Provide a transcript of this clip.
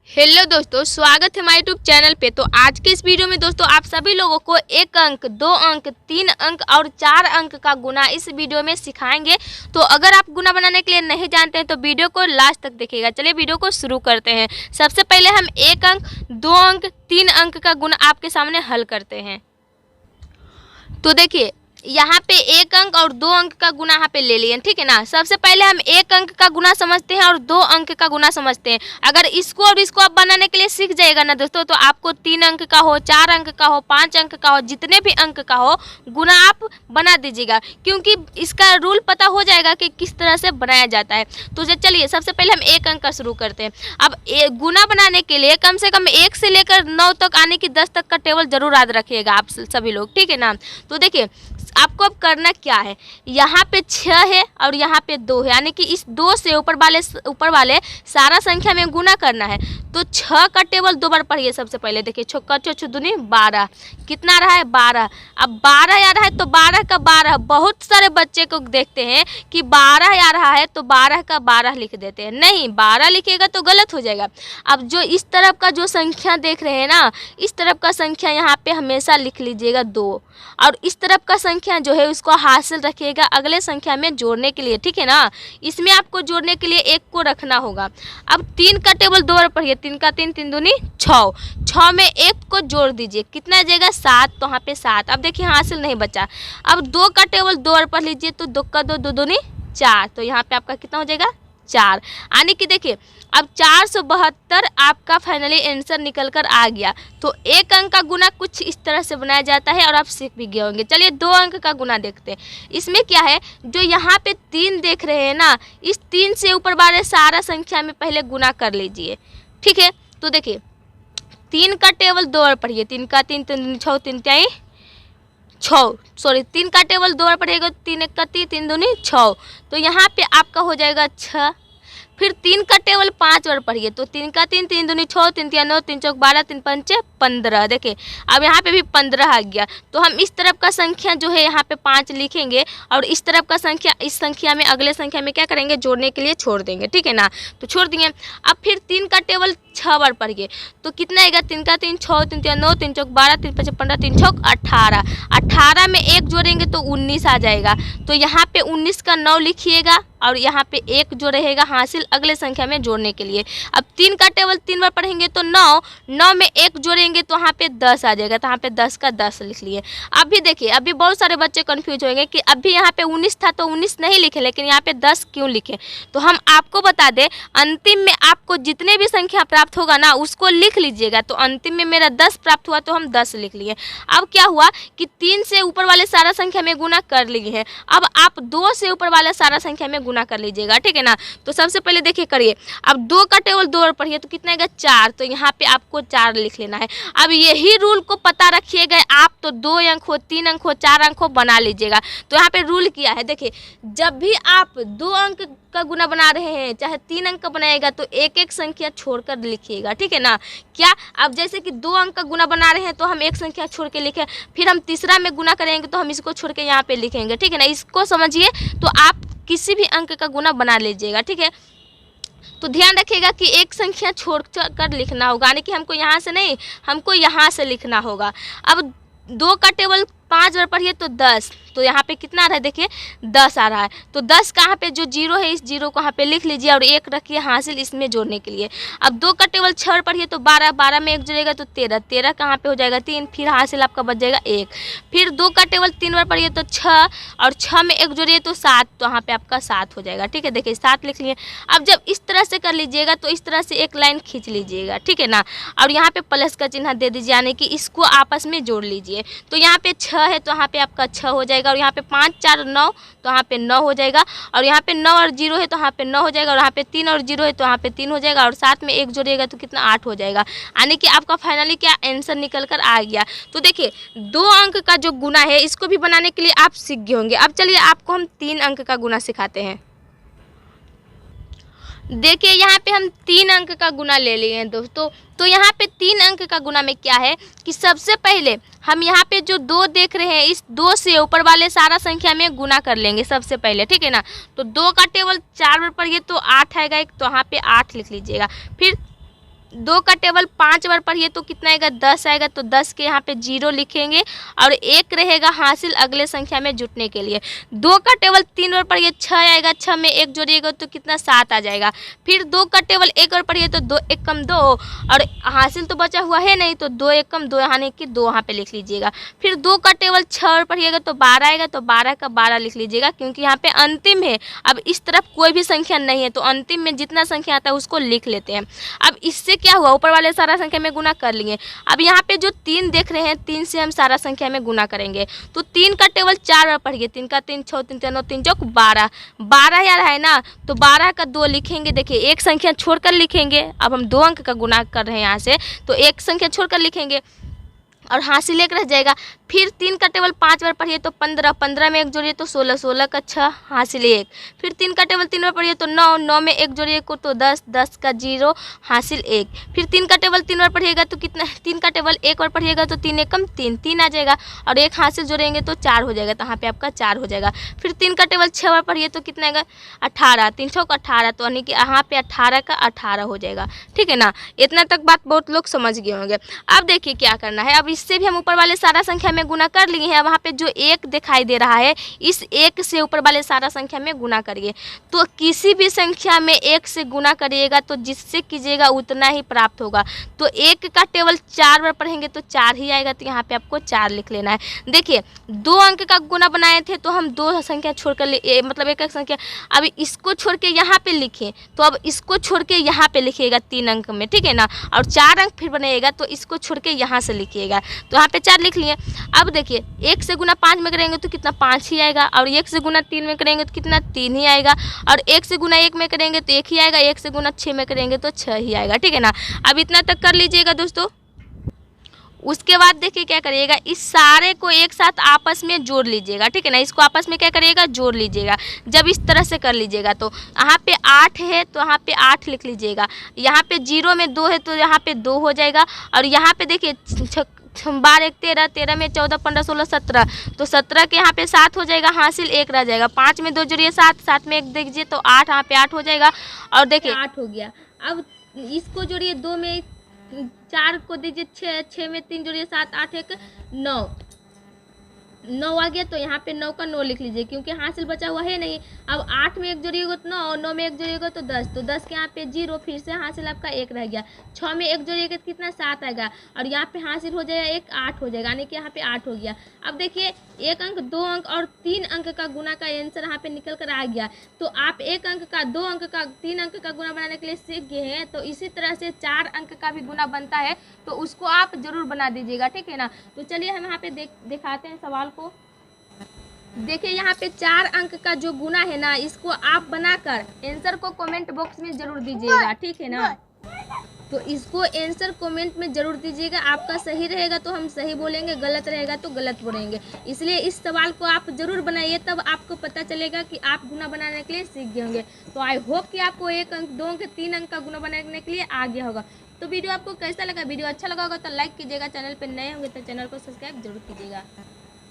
Hello दोस्तों, स्वागत है हमारे यूट्यूब चैनल पे। तो आज के इस वीडियो में दोस्तों आप सभी लोगों को 1 अंक, 2 अंक, 3 अंक और 4 अंक का गुना इस वीडियो में सिखाएंगे। तो अगर आप गुना बनाने के लिए नहीं जानते हैं तो वीडियो को लास्ट तक देखिएगा। चलिए वीडियो को शुरू करते हैं। सबसे पहले हम 1 अंक, 2 अंक, 3 अंक का गुना आपके सामने हल करते हैं। तो देखिए यहाँ पे 1 अंक और 2 अंक का गुना यहाँ पे ले लिए, ठीक है ना। सबसे पहले हम 1 अंक का गुना समझते हैं और 2 अंक का गुना समझते हैं। अगर इसको और इसको आप बनाने के लिए सीख जाएगा ना दोस्तों, तो आपको 3 अंक का हो, 4 अंक का हो, 5 अंक का हो, जितने भी अंक का हो गुना आप बना दीजिएगा, क्योंकि इसका रूल पता हो जाएगा कि किस तरह से बनाया जाता है। तो चलिए सबसे पहले हम 1 अंक का शुरू करते हैं। अब गुना बनाने के लिए कम से कम 1 से लेकर 9 तक आने की 10 तक का टेबल जरूर याद रखिएगा आप सभी लोग, ठीक है ना। तो देखिए आपको अब करना क्या है, यहाँ पे 6 है और यहाँ पे 2 है, यानी कि इस 2 से ऊपर वाले सारा संख्या में गुना करना है। तो 6 का टेबल 2 बार पढ़िए। सबसे पहले देखिए 6 दूनी 12, कितना रहा है 12। अब 12 आ रहा है तो 12 का 12, बहुत सारे बच्चे को देखते हैं कि 12 आ रहा है तो 12 का 12 लिख देते हैं। नहीं, 12 लिखिएगा तो गलत हो जाएगा। अब जो इस तरफ का जो संख्या देख रहे हैं ना, इस तरफ का संख्या यहाँ पे हमेशा लिख लीजिएगा 2, और इस तरफ का संख्या जो है उसको हासिल रखिएगा अगले संख्या में जोड़ने के लिए, ठीक है ना। इसमें आपको जोड़ने के लिए 1 को रखना होगा। अब 3 का टेबल 2 बार पढ़िए। 3 का 3, 3 दूनी 6, 6 में 1 को जोड़ दीजिए, कितना जाएगा 7, तो यहाँ पे 7। अब देखिए हासिल नहीं बचा। अब 2 का टेबल 2 बार पढ़ लीजिए। तो 2 का 2, 2 दूनी 4, तो यहाँ पे आपका कितना हो जाएगा 4। यानी कि देखिए अब 472 आपका फाइनली आंसर निकल कर आ गया। तो 1 अंक का गुना कुछ इस तरह से बनाया जाता है और आप सीख भी गए होंगे। चलिए 2 अंक का गुना देखते हैं। इसमें क्या है, जो यहाँ पे 3 देख रहे हैं ना, इस 3 से ऊपर वाले सारा संख्या में पहले गुना कर लीजिए, ठीक है। तो देखिए 3 का टेबल 2 बार पढ़िए। 3 का 3, 3 6, 3 3 6, सॉरी 3 का टेबल 2 बार पढ़िएगा। 3 1 का 3, 3 दूनी 6, तो यहाँ पे आपका हो जाएगा 6। फिर 3 का टेबल 5 बार पढ़िए। तो 3 का 3, 3 दूनी 6, 3 3 9, 3 4 12, 3 5 15। देखिए अब यहाँ पे भी 15 आ गया। तो हम इस तरफ का संख्या जो है यहाँ पे 5 लिखेंगे और इस तरफ का संख्या इस संख्या में अगले संख्या में क्या करेंगे, जोड़ने के लिए छोड़ देंगे, ठीक है ना। तो छोड़ दिए। अब फिर 3 का टेबल 6 बार पढ़िए। तो कितना आएगा, 3 का 3 6, 3 3 9, 3 4 12, 3 5 15, 3 6 18। 18 में 1 जोड़ेंगे तो 19 आ जाएगा। तो यहाँ पे 19 का 9 लिखिएगा और यहाँ पे 1 जो रहेगा हासिल अगले संख्या में जोड़ने के लिए। अब 3 का टेबल 3 बार पढ़ेंगे तो 9 में 1 जोड़ेंगे तो यहाँ पे 10 आ जाएगा। तो यहाँ पे 10 का 10 लिख लिए। अभी देखिए अभी बहुत सारे बच्चे कंफ्यूज होंगे कि अभी यहाँ पे 19 था तो 19 नहीं लिखे, लेकिन यहाँ पे 10 क्यों लिखे। तो हम आपको बता दें, अंतिम में आपको जितने भी संख्या प्राप्त होगा ना उसको लिख लीजिएगा। तो अंतिम में मेरा 10 प्राप्त हुआ तो हम 10 लिख लिए। अब क्या हुआ कि 3 से ऊपर वाले सारा संख्या में गुना कर लिए हैं। अब आप 2 से ऊपर वाला सारा संख्या में गुना कर लीजिएगा, ठीक है ना। तो सबसे पहले देखिए करिए। अब 2 का टेबल 2 बार पढ़िए। तो कितना आएगा 4, तो यहाँ पे आपको 4 लिख लेना है। अब यही रूल को पता रखिएगा आप, तो 2 अंक हो, 3 अंक हो, 4 अंक हो बना लीजिएगा। तो यहाँ पे रूल किया है, देखिए जब भी आप 2 अंक का गुना बना रहे हैं चाहे 3 अंक का बनाएगा तो एक एक संख्या छोड़कर लिखिएगा, ठीक है ना। क्या अब जैसे कि 2 अंक का गुना बना रहे हैं तो हम एक संख्या छोड़ के लिखें, फिर हम तीसरा में गुना करेंगे तो हम इसको छोड़ के यहाँ पे लिखेंगे, ठीक है ना। इसको समझिए। तो आप किसी भी अंक का गुना बना लीजिएगा, ठीक है। तो ध्यान रखिएगा कि एक संख्या छोड़ कर लिखना होगा, यानी कि हमको यहाँ से नहीं, हमको यहाँ से लिखना होगा। अब 2 का टेबल 5 बार पढ़िए। तो 10, तो यहाँ पे कितना आ रहा है, देखिए 10 आ रहा है। तो 10 कहाँ पे जो 0 है इस 0 को यहाँ पे लिख लीजिए और 1 रखिए हासिल इसमें जोड़ने के लिए। अब 2 का टेबल 6 बार पढ़िए। तो 12, 12 में 1 जुड़ेगा तो 13, 13 कहाँ पे हो जाएगा 3, फिर हासिल आपका बच जाएगा 1। फिर 2 का टेबल 3 बार पढ़िए। तो 6 और 6 में 1 जोड़िए तो 7, तो यहाँ पे आपका 7 हो जाएगा, ठीक है। देखिए 7 लिख लिए। अब जब इस तरह से कर लीजिएगा तो इस तरह से एक लाइन खींच लीजिएगा, ठीक है ना। और यहाँ पे प्लस का चिन्ह दे दीजिए, यानी कि इसको आपस में जोड़ लीजिए। तो यहाँ पे 6 है तो यहाँ पे आपका 6 हो जाएगा, और यहाँ पे 5 4 9 तो यहाँ पे 9 हो जाएगा, और यहाँ पे 9 और 0 है तो यहाँ पे 9 हो जाएगा, और यहाँ पे 3 और 0 है तो यहाँ पे 3 हो जाएगा, और साथ में 1 जोड़िएगा तो कितना 8 हो जाएगा। यानी कि आपका फाइनली क्या आंसर निकल कर आ गया। तो देखिए 2 अंक का जो गुना है इसको भी बनाने के लिए आप सीख गए होंगे। अब चलिए आपको हम 3 अंक का गुना सिखाते हैं। देखिए यहाँ पे हम 3 अंक का गुना ले लिए हैं दोस्तों। तो यहाँ पे 3 अंक का गुना में क्या है कि सबसे पहले हम यहाँ पे जो 2 देख रहे हैं इस 2 से ऊपर वाले सारा संख्या में गुना कर लेंगे सबसे पहले, ठीक है ना। तो 2 का टेबल 4 बार पढ़िए तो 8 आएगा एक, तो यहाँ पे 8 लिख लीजिएगा। फिर 2 का टेबल 5 बार पढ़िए तो कितना आएगा 10 आएगा। तो 10 के यहाँ पे 0 लिखेंगे और 1 रहेगा हासिल अगले संख्या में जुटने के लिए। 2 का टेबल 3 बार पढ़िए 6 आएगा, 6 में 1 जोड़िएगा तो कितना 7 आ जाएगा। फिर 2 का टेबल 1 बार पढ़िए तो 2 1 कम 2 और हासिल तो बचा हुआ है नहीं, तो 2 1 कम 2 यानी कि 2 यहाँ पे लिख लीजिएगा। फिर 2 का टेबल 6 बार पढ़िएगा तो 12 आएगा, तो 12 का 12 लिख लीजिएगा क्योंकि यहाँ पे अंतिम है। अब इस तरफ कोई भी संख्या नहीं है तो अंतिम में जितना संख्या आता है उसको लिख लेते हैं। अब इससे क्या हुआ, ऊपर वाले सारा संख्या में गुना कर लिए। अब यहाँ पे जो 3 देख रहे हैं 3 से हम सारा संख्या में गुना करेंगे। तो 3 का टेबल 4 बार पढ़िए, 3 का 3 6 3 3 9 3 चौक 12, 12 यार है ना, तो 12 का 2 लिखेंगे। देखिए एक संख्या छोड़कर लिखेंगे, अब हम 2 अंक का गुना कर रहे हैं यहाँ से तो एक संख्या छोड़कर लिखेंगे और हासिल 1 रह जाएगा। फिर 3 का टेबल 5 बार पढ़िए तो 15, 15 में 1 जोड़िए तो 16, 16 का 6 हासिल 1। फिर 3 का टेबल 3 बार पढ़िए तो 9, 9 में 1 जोड़िए को तो 10, 10 का 0 हासिल 1। फिर 3 का टेबल 3 बार पढ़िएगा तो कितना, 3 का टेबल 1 बार पढ़िएगा तो 3 1 कम 3, 3 आ जाएगा और 1 हासिल जोड़ेंगे तो 4 हो जाएगा, तो यहाँ पे आपका 4 हो जाएगा। फिर 3 का टेबल 6 बार पढ़िए तो कितना आएगा 18, 3 6 18, तो यानी कि यहाँ पे 18 का 18 हो जाएगा। ठीक है ना, इतना तक बात बहुत लोग समझ गए होंगे। अब देखिए क्या करना है, अब इससे भी हम ऊपर वाले सारा संख्या में गुना कर लिए हैं। वहाँ पे जो 1 दिखाई दे रहा है इस 1 से ऊपर वाले सारा संख्या में गुना करिए। तो किसी भी संख्या में 1 से गुना करिएगा तो जिससे कीजिएगा उतना ही प्राप्त होगा। तो 1 का टेबल 4 बार पढ़ेंगे तो 4 ही आएगा, तो यहाँ पे आपको 4 लिख लेना है। देखिए 2 अंक का गुना बनाए थे तो हम 2 संख्या छोड़कर मतलब एक संख्या, अब इसको छोड़ के यहाँ पे लिखें तो अब इसको छोड़ के यहाँ पे लिखिएगा 3 अंक में, ठीक है ना, और 4 अंक फिर बनेगा तो इसको छोड़ के यहाँ से लिखिएगा। तो यहाँ पे 4 लिख लिए। अब देखिए 1 से गुना 5 में करेंगे तो कितना 5 ही आएगा, और 1 से गुना 3 में करेंगे तो कितना 3 ही आएगा, और 1 से गुना 1 में करेंगे तो 1 ही आएगा, 1 से गुना 6 में करेंगे तो 6 ही आएगा। ठीक है ना, अब इतना तक कर लीजिएगा दोस्तों। उसके बाद देखिए क्या करिएगा, इस सारे को एक साथ आपस में जोड़ लीजिएगा। ठीक है ना, इसको आपस में क्या करिएगा जोड़ लीजिएगा। जब इस तरह से कर लीजिएगा तो यहाँ पे 8 है तो यहाँ पे 8 लिख लीजिएगा, यहाँ पे 0 में 2 है तो यहाँ पे 2 हो जाएगा, और यहाँ पे देखिए 12 1 13, 13 में 14 15 16 17, तो 17 के यहाँ पे 7 हो जाएगा, हासिल 1 रह जाएगा। 5 में 2 जोड़िए 7, 7 में 1 दीजिए तो 8, यहाँ पे 8 हो जाएगा, और देखिए 8 हो गया। अब इसको जोड़िए 2 में 4 को दीजिए 6, 6 में 3 जोड़िए 7 8 1 9, 9 आ गया, तो यहाँ पे 9 का 9 लिख लीजिए क्योंकि हासिल बचा हुआ है नहीं। अब 8 में 1 जोड़िएगा तो 9, 9 में 1 जोड़िएगा तो 10, तो 10 के यहाँ पे 0, फिर से हासिल आपका 1 रह गया। 6 में 1 जोड़िएगा तो कितना 7 आएगा, और यहाँ पे हासिल हो जाएगा 1, 8 हो जाएगा, यानी कि यहाँ पे 8 हो गया। अब देखिए 1 अंक 2 अंक और 3 अंक का गुना का आंसर यहाँ पे निकल कर आ गया। तो आप 1 अंक का 2 अंक का 3 अंक का गुना बनाने के लिए सीख गए हैं, तो इसी तरह से 4 अंक का भी गुना बनता है, तो उसको आप जरूर बना दीजिएगा। ठीक है ना, तो चलिए हम यहाँ पे दिखाते हैं सवाल को। देखिए यहाँ पे 4 अंक का जो गुना है ना, इसको आप बनाकर आंसर को कमेंट बॉक्स में जरूर दीजिएगा। ठीक है ना, तो इसको आंसर कमेंट में जरूर दीजिएगा। आपका सही रहेगा तो हम सही बोलेंगे, गलत रहेगा तो गलत बोलेंगे। इसलिए इस सवाल को आप जरूर बनाइए, तब आपको पता चलेगा कि आप गुना बनाने के लिए सीख गए होंगे। तो आई होप कि आपको 1 अंक 2 अंक 3 अंक का गुना बनाने के लिए आ गया होगा। तो वीडियो आपको कैसा लगा, वीडियो अच्छा लगा होगा तो लाइक कीजिएगा, चैनल पर नए होंगे तो चैनल को सब्सक्राइब जरूर कीजिएगा।